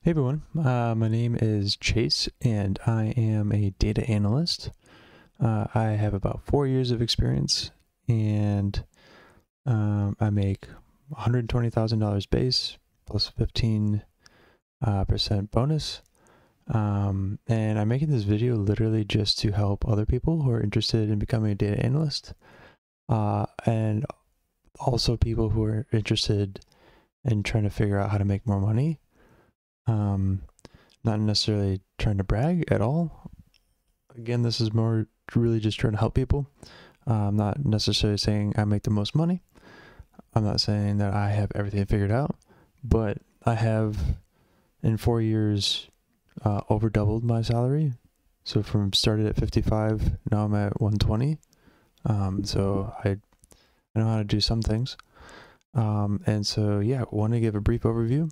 Hey everyone, my name is Chase and I am a data analyst. I have about 4 years of experience and I make $120,000 base plus 15% bonus. And I'm making this video literally just to help other people who are interested in becoming a data analyst, and also people who are interested in trying to figure out how to make more money. Not necessarily trying to brag at all. Again, this is more really just trying to help people. I'm not necessarily saying I make the most money. I'm not saying that I have everything figured out, but I have in 4 years over doubled my salary. So from started at 55, now I'm at 120. So I know how to do some things. And so yeah, I want to give a brief overview.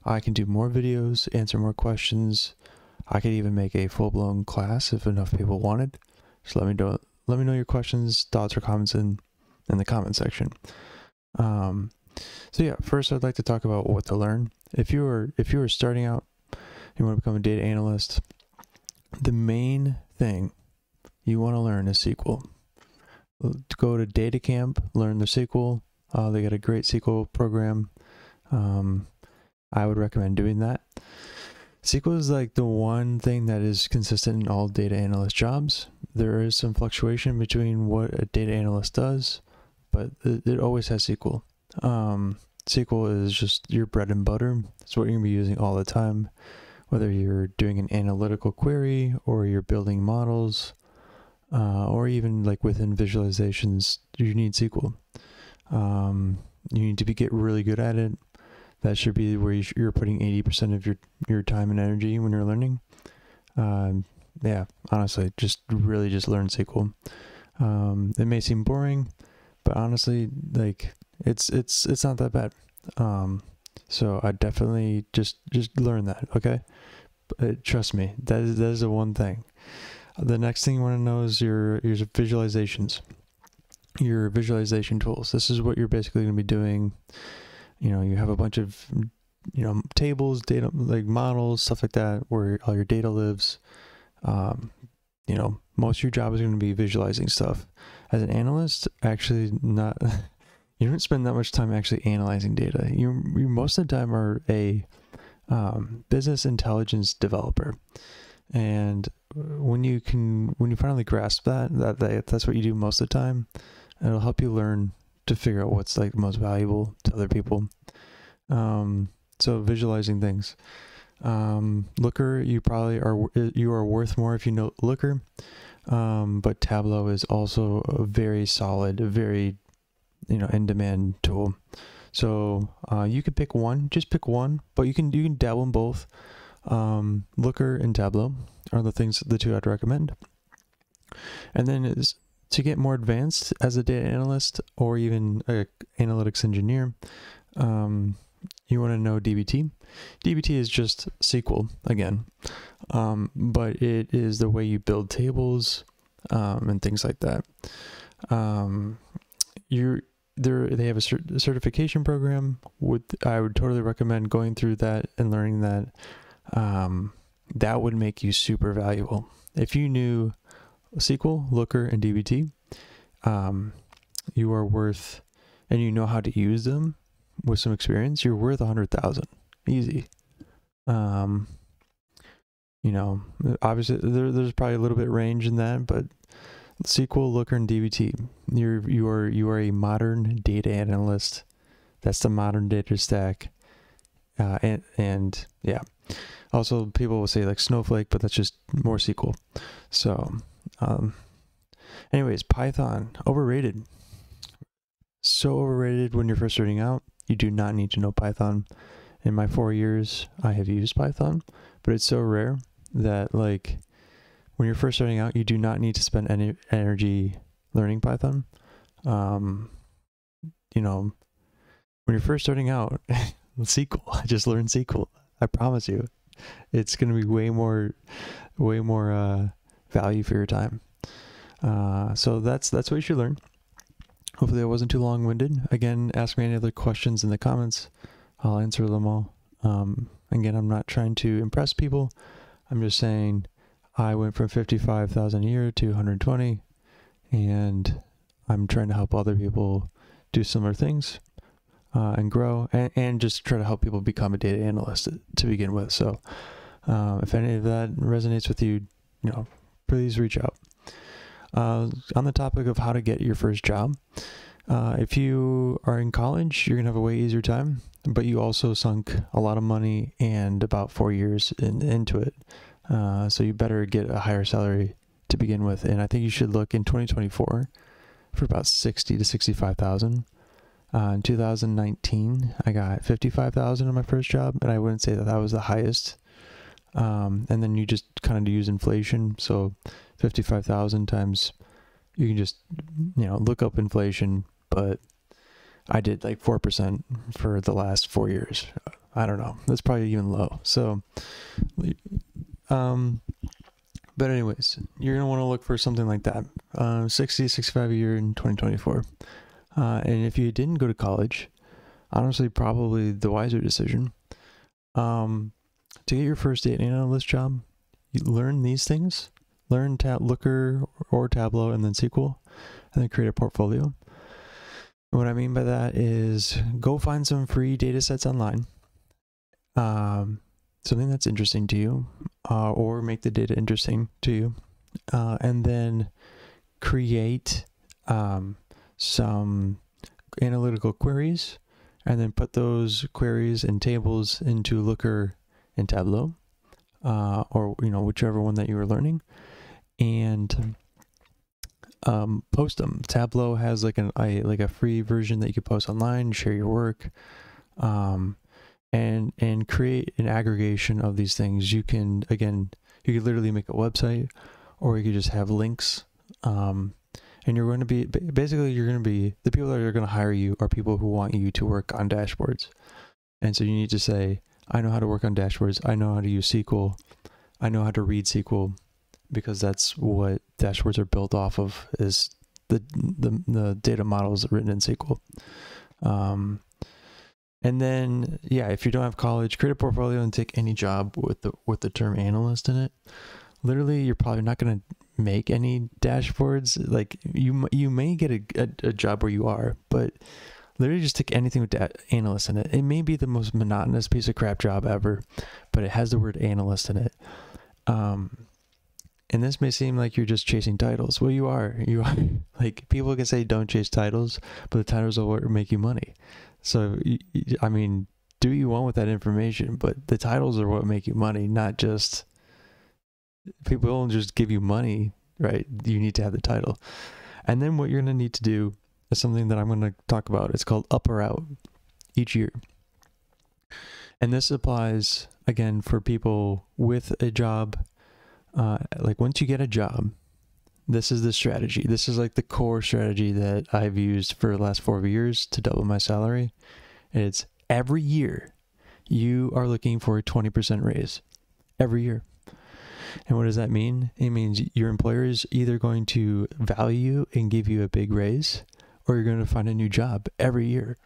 I can do more videos, answer more questions. I could even make a full-blown class if enough people wanted. So let me know your questions, thoughts, or comments in the comment section. So yeah, first I'd like to talk about what to learn. If you are starting out, you want to become a data analyst, the main thing you want to learn is SQL. Go to Data Camp, learn the SQL. They got a great SQL program. I would recommend doing that. SQL is like the one thing that is consistent in all data analyst jobs. There is some fluctuation between what a data analyst does, but it always has SQL. SQL is just your bread and butter. It's what you're going to be using all the time, whether you're doing an analytical query or you're building models, or even like within visualizations, you need SQL. You need to get really good at it. That should be where you're putting 80% of your time and energy when you're learning. Yeah, honestly, just learn SQL. It may seem boring, but honestly, like it's not that bad. So I definitely just learn that, okay? But trust me, that is the one thing. The next thing you want to know is your visualizations, your visualization tools. This is what you're basically going to be doing. You know, you have a bunch of, tables, data, like models, stuff like that, where all your data lives. Most of your job is going to be visualizing stuff. As an analyst, actually not, you don't spend that much time actually analyzing data. You most of the time are a business intelligence developer. And when you finally grasp that's what you do most of the time, it'll help you learn to figure out what's like most valuable to other people. So visualizing things. Looker, you are worth more if you know Looker. But Tableau is also a very solid, very, in-demand tool. So you could pick one, just pick one, but you can dabble in both. Looker and Tableau are the two I'd recommend. And then to get more advanced as a data analyst or even an analytics engineer, you want to know DBT. DBT is just SQL again, but it is the way you build tables and things like that. They have a certification program. I would totally recommend going through that and learning that. That would make you super valuable. If you knew SQL, Looker, and DBT, you are worth, and you know how to use them with some experience, you're worth 100,000 easy. Obviously there's probably a little bit range in that, but SQL, Looker, and DBT, you are a modern data analyst. That's the modern data stack. And yeah, also people will say like Snowflake, but that's just more SQL. So anyways, Python, overrated. So overrated when you're first starting out. You do not need to know Python. In my 4 years, I have used Python, but it's so rare that like when you're first starting out, you do not need to spend any energy learning Python. When you're first starting out, SQL, just learn SQL. I promise you, it's going to be way more value for your time. So that's what you should learn. Hopefully that wasn't too long-winded. Again, ask me any other questions in the comments. I'll answer them all. Again, I'm not trying to impress people. I'm just saying I went from 55,000 a year to 120, and I'm trying to help other people do similar things and grow, and just try to help people become a data analyst to begin with. So if any of that resonates with you, please reach out. On the topic of how to get your first job, if you are in college, you're going to have a way easier time, but you also sunk a lot of money and about 4 years into it. So you better get a higher salary to begin with. And I think you should look in 2024 for about 60 to 65,000. In 2019, I got 55,000 in my first job, and I wouldn't say that was the highest. And then you just kind of use inflation. So 55,000 times, you can just, look up inflation, but I did like 4% for the last 4 years. I don't know. That's probably even low. So, but anyways, you're going to want to look for something like that. 60, 65 a year in 2024. And if you didn't go to college, honestly, probably the wiser decision. To get your first data analyst job, you learn these things. Learn Looker or Tableau and then SQL, and then create a portfolio. And what I mean by that is go find some free data sets online. Something that's interesting to you, or make the data interesting to you. And then create some analytical queries, and then put those queries and tables into Looker and Tableau, or whichever one that you were learning, and post them. Tableau has like a free version that you can post online, share your work, and create an aggregation of these things. You could literally make a website, or you could just have links. And you're going to be, the people that are going to hire you are people who want you to work on dashboards. And so you need to say, I know how to work on dashboards. I know how to use SQL. I know how to read SQL, because that's what dashboards are built off of, is the data models written in SQL. And then, if you don't have college, create a portfolio and take any job with the term analyst in it. Literally, you're probably not going to make any dashboards. Like you may get a job where you are, but literally just take anything with analyst in it. It may be the most monotonous piece of crap job ever, but it has the word analyst in it. And this may seem like you're just chasing titles. Well, you are. Like, people can say don't chase titles, but the titles will make you money. So, I mean, do what you want with that information, but the titles are what make you money, not just... People don't just give you money, right? You need to have the title. And then what you're going to need to do is something that I'm going to talk about. It's called up or out each year. And this applies, again, for people with a job. Like, once you get a job, this is the strategy. This is like the core strategy that I've used for the last 4 years to double my salary. It's every year you are looking for a 20% raise. Every year. And what does that mean? It means your employer is either going to value you and give you a big raise, or you're going to find a new job every year.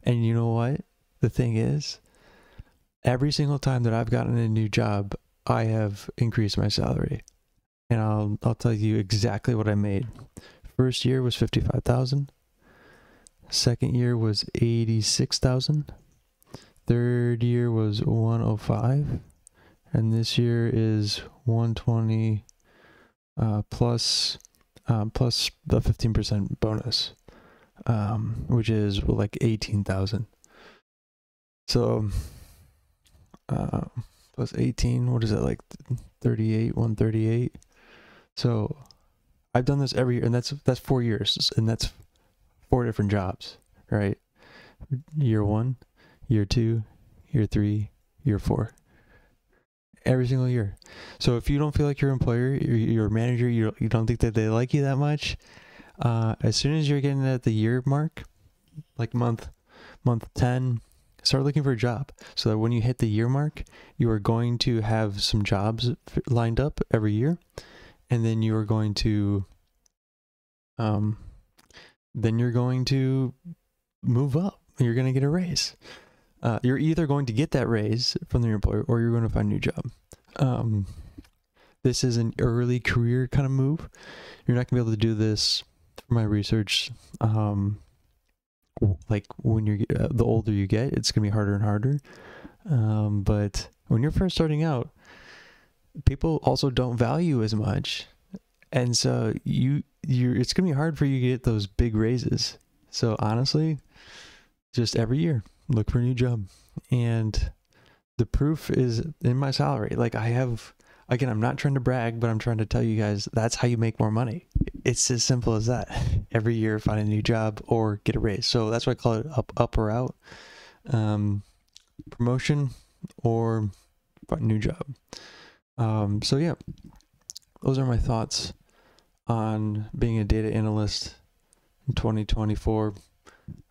And you know what? The thing is, every single time that I've gotten a new job, I have increased my salary. And I'll tell you exactly what I made. First year was 55,000. Second year was 86,000. Third year was 105. And this year is 120 plus the 15% bonus, which is like 18,000. So plus 18, what is it, like 38, 138? So I've done this every year, and that's 4 years, and that's 4 different jobs, right? Year 1, year 2, year 3, year 4. Every single year. So if you don't feel like your employer, your manager, you don't think that they like you that much, as soon as you're getting at the year mark, like month 10, start looking for a job, so that when you hit the year mark, you are going to have some jobs lined up every year, and then you are going to move up. You're going to get a raise. you're either going to get that raise from your employer or you're going to find a new job. This is an early career kind of move. You're not gonna be able to do this, from my research, like when you're the older you get, it's gonna be harder and harder. But when you're first starting out, people also don't value as much, and so it's gonna be hard for you to get those big raises. So honestly, just every year look for a new job, and the proof is in my salary. Like I have, again, I'm not trying to brag, but I'm trying to tell you guys that's how you make more money. It's as simple as that. Every year find a new job or get a raise. So that's why I call it up or out. Promotion or find a new job. So yeah, those are my thoughts on being a data analyst in 2024,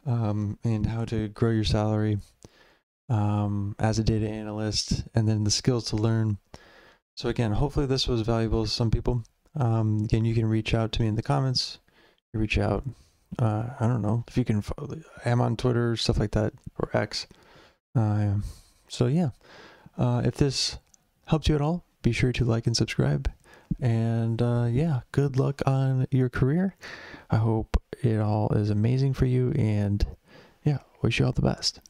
and how to grow your salary as a data analyst, and then the skills to learn. So again, hopefully this was valuable to some people. Again, you can reach out to me in the comments. You reach out, I don't know if you can follow, I'm on Twitter, stuff like that, or X. So yeah, if this helped you at all, be sure to like and subscribe. And yeah, good luck on your career. I hope it all is amazing for you, and yeah, wish you all the best.